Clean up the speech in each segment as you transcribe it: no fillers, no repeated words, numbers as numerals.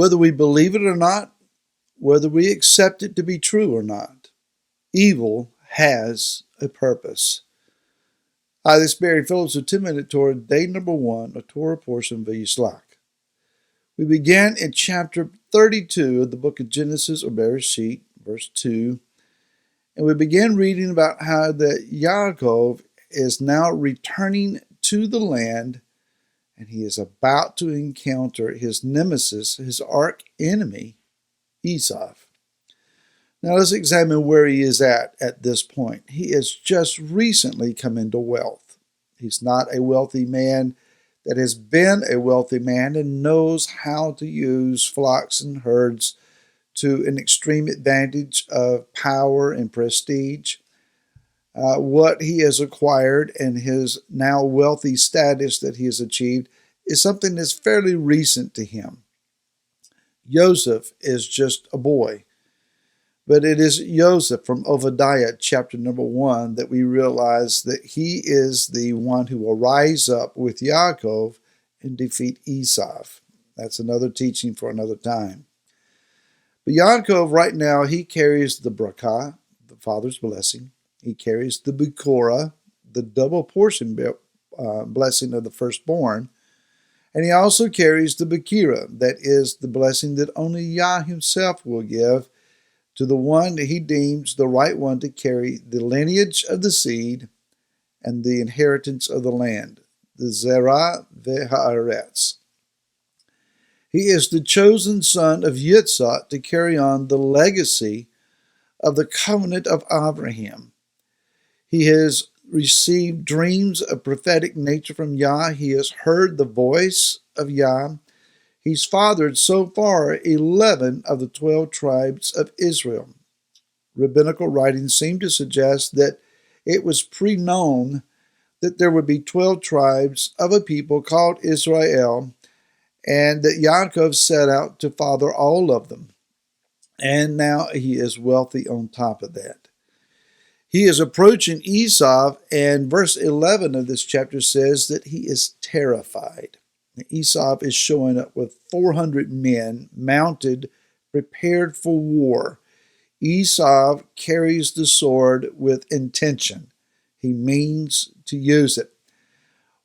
Whether we believe it or not, whether we accept it to be true or not, evil has a purpose. Hi, this is Barry Phillips with 2-Minute Torah, day number 1, a Torah portion Vayishlach. We begin in chapter 32 of the book of Genesis or Bereshit, verse 2, and we begin reading about how that Yaakov is now returning to the land, and he is about to encounter his nemesis, his arch enemy, Esau. Now let's examine where he is at this point. He has just recently come into wealth. He's not a wealthy man that has been a wealthy man and knows how to use flocks and herds to an extreme advantage of power and prestige. What he has acquired and his now wealthy status that he has achieved is something that's fairly recent to him. Joseph is just a boy. But it is Joseph from Obadiah, chapter number 1, that we realize that he is the one who will rise up with Yaakov and defeat Esau. That's another teaching for another time. But Yaakov right now, he carries the brakah, the father's blessing. He carries the Bekorah, the double portion blessing of the firstborn. And he also carries the Bekira, that is the blessing that only Yah himself will give to the one that he deems the right one to carry the lineage of the seed and the inheritance of the land, the Zerah ve'haaretz. He is the chosen son of Yitzhak to carry on the legacy of the covenant of Abraham. He has received dreams of prophetic nature from Yah. He has heard the voice of Yah. He's fathered so far 11 of the 12 tribes of Israel. Rabbinical writings seem to suggest that it was pre-known that there would be 12 tribes of a people called Israel, and that Yaakov set out to father all of them. And now he is wealthy on top of that. He is approaching Esau, and verse 11 of this chapter says that he is terrified. Esau is showing up with 400 men mounted, prepared for war. Esau carries the sword with intention. He means to use it.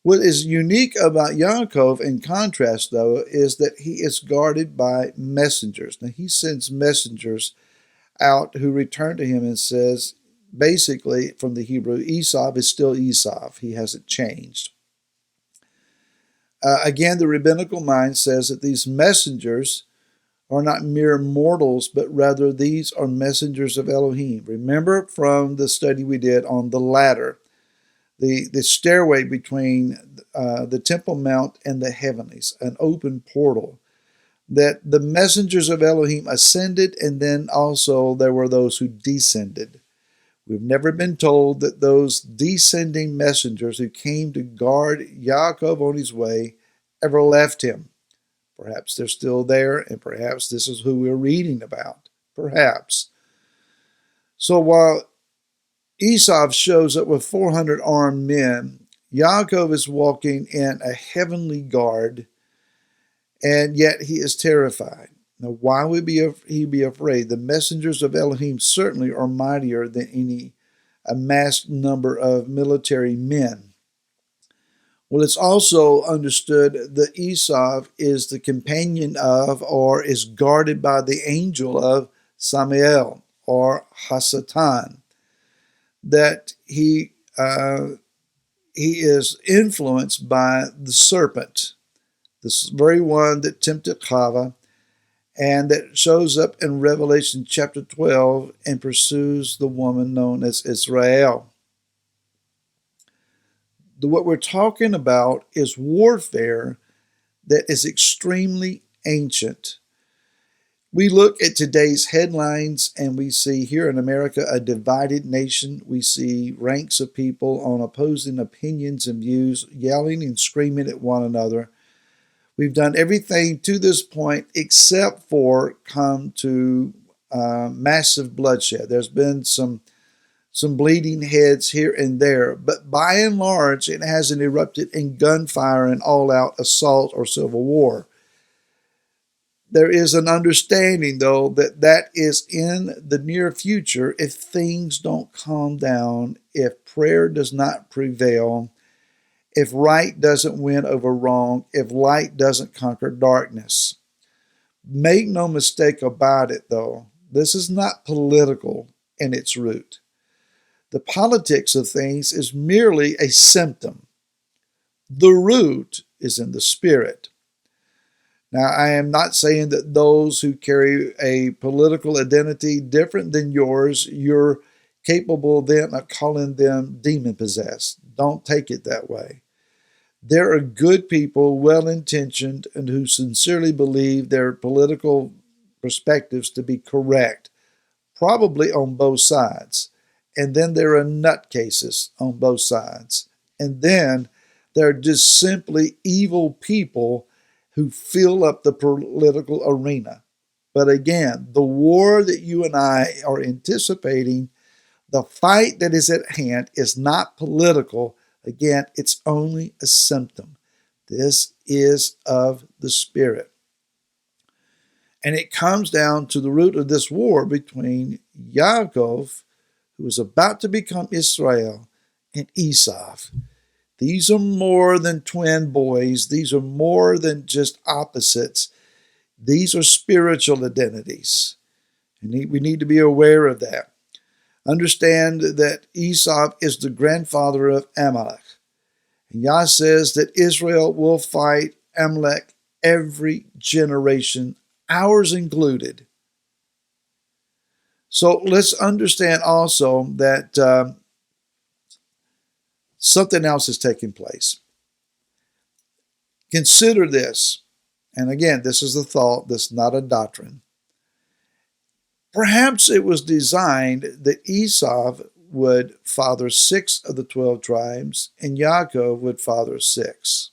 What is unique about Yaakov, in contrast, though, is that he is guarded by messengers. Now, he sends messengers out who return to him and says, basically, from the Hebrew, Esau is still Esau. He hasn't changed. Again, the rabbinical mind says that these messengers are not mere mortals, but rather these are messengers of Elohim. Remember from the study we did on the ladder, the stairway between the Temple Mount and the heavenlies, an open portal, that the messengers of Elohim ascended, and then also there were those who descended. We've never been told that those descending messengers who came to guard Yaakov on his way ever left him. Perhaps they're still there, and perhaps this is who we're reading about. Perhaps. So while Esau shows up with 400 armed men, Yaakov is walking in a heavenly guard, and yet he is terrified. Now, why would he be afraid? The messengers of Elohim certainly are mightier than any amassed number of military men. Well, it's also understood that Esau is the companion of, or is guarded by, the angel of Samael, or Hasatan. That he is influenced by the serpent, this very one that tempted Chava, and that shows up in Revelation chapter 12 and pursues the woman known as Israel. What we're talking about is warfare that is extremely ancient. We look at today's headlines and we see here in America a divided nation. We see ranks of people on opposing opinions and views yelling and screaming at one another. We've done everything to this point except for come to massive bloodshed. There's been some bleeding heads here and there, but by and large, it hasn't erupted in gunfire and all-out assault or civil war. There is an understanding, though, that that is in the near future if things don't calm down, if prayer does not prevail, if right doesn't win over wrong, if light doesn't conquer darkness. Make no mistake about it, though, this is not political in its root. The politics of things is merely a symptom. The root is in the spirit. Now, I am not saying that those who carry a political identity different than yours, you're capable then of calling them demon possessed. Don't take it that way. There are good people, well intentioned, and who sincerely believe their political perspectives to be correct, probably on both sides. And then there are nutcases on both sides. And then there are just simply evil people who fill up the political arena. But again, the war that you and I are anticipating, the fight that is at hand, is not political. Again, it's only a symptom. This is of the Spirit. And it comes down to the root of this war between Yaakov, who was about to become Israel, and Esau. These are more than twin boys. These are more than just opposites. These are spiritual identities. And we need to be aware of that. Understand that Esau is the grandfather of Amalek. And Yah says that Israel will fight Amalek every generation, ours included. So let's understand also that something else is taking place. Consider this, and again, this is a thought, this is not a doctrine. Perhaps it was designed that Esau would father 6 of the 12 tribes and Yaakov would father 6.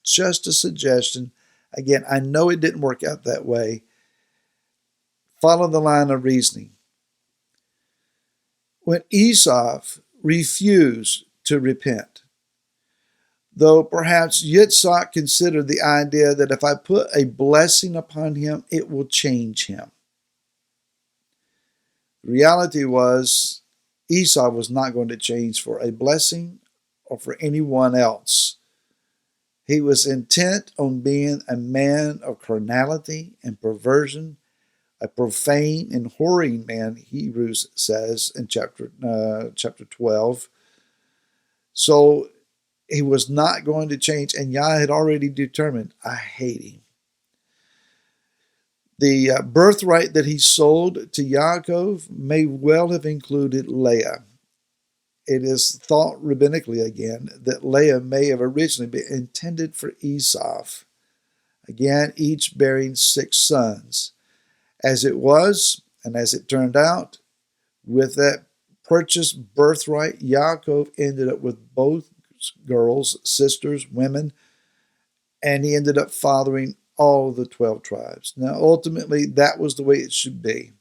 Just a suggestion. Again, I know it didn't work out that way. Follow the line of reasoning. When Esau refused to repent, though perhaps Yitzhak considered the idea that if I put a blessing upon him, it will change him. The reality was Esau was not going to change for a blessing or for anyone else. He was intent on being a man of carnality and perversion, a profane and whoring man, Hebrews says in chapter 12. So he was not going to change, and Yah had already determined, I hate him. The birthright that he sold to Yaakov may well have included Leah. It is thought rabbinically again that Leah may have originally been intended for Esau, again, each bearing 6 sons. As it was, and as it turned out, with that purchased birthright, Yaakov ended up with both girls, sisters, women, and he ended up fathering all of the 12 tribes. Now, ultimately, that was the way it should be.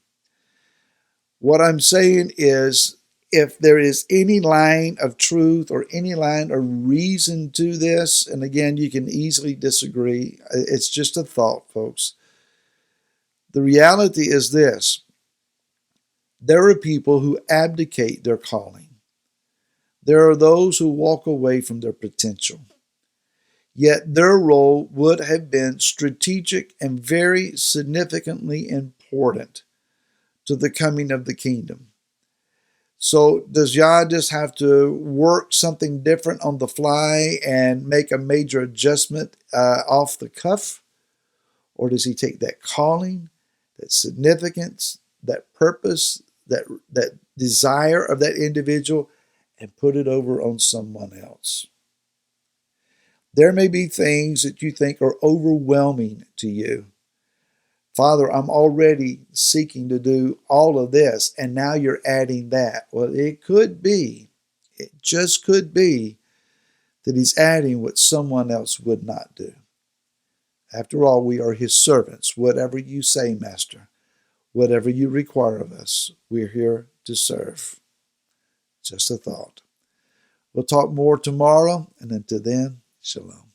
What I'm saying is, if there is any line of truth or any line of reason to this, and again, you can easily disagree, it's just a thought, folks. The reality is this: there are people who abdicate their calling. There are those who walk away from their potential. Yet their role would have been strategic and very significantly important to the coming of the kingdom. So does Yah just have to work something different on the fly and make a major adjustment off the cuff? Or does he take that calling, that significance, that purpose, that desire of that individual and put it over on someone else? There may be things that you think are overwhelming to you. Father, I'm already seeking to do all of this, and now you're adding that. Well, it could be, it just could be, that he's adding what someone else would not do. After all, we are his servants. Whatever you say, Master, whatever you require of us, we're here to serve. Just a thought. We'll talk more tomorrow, and until then, shalom.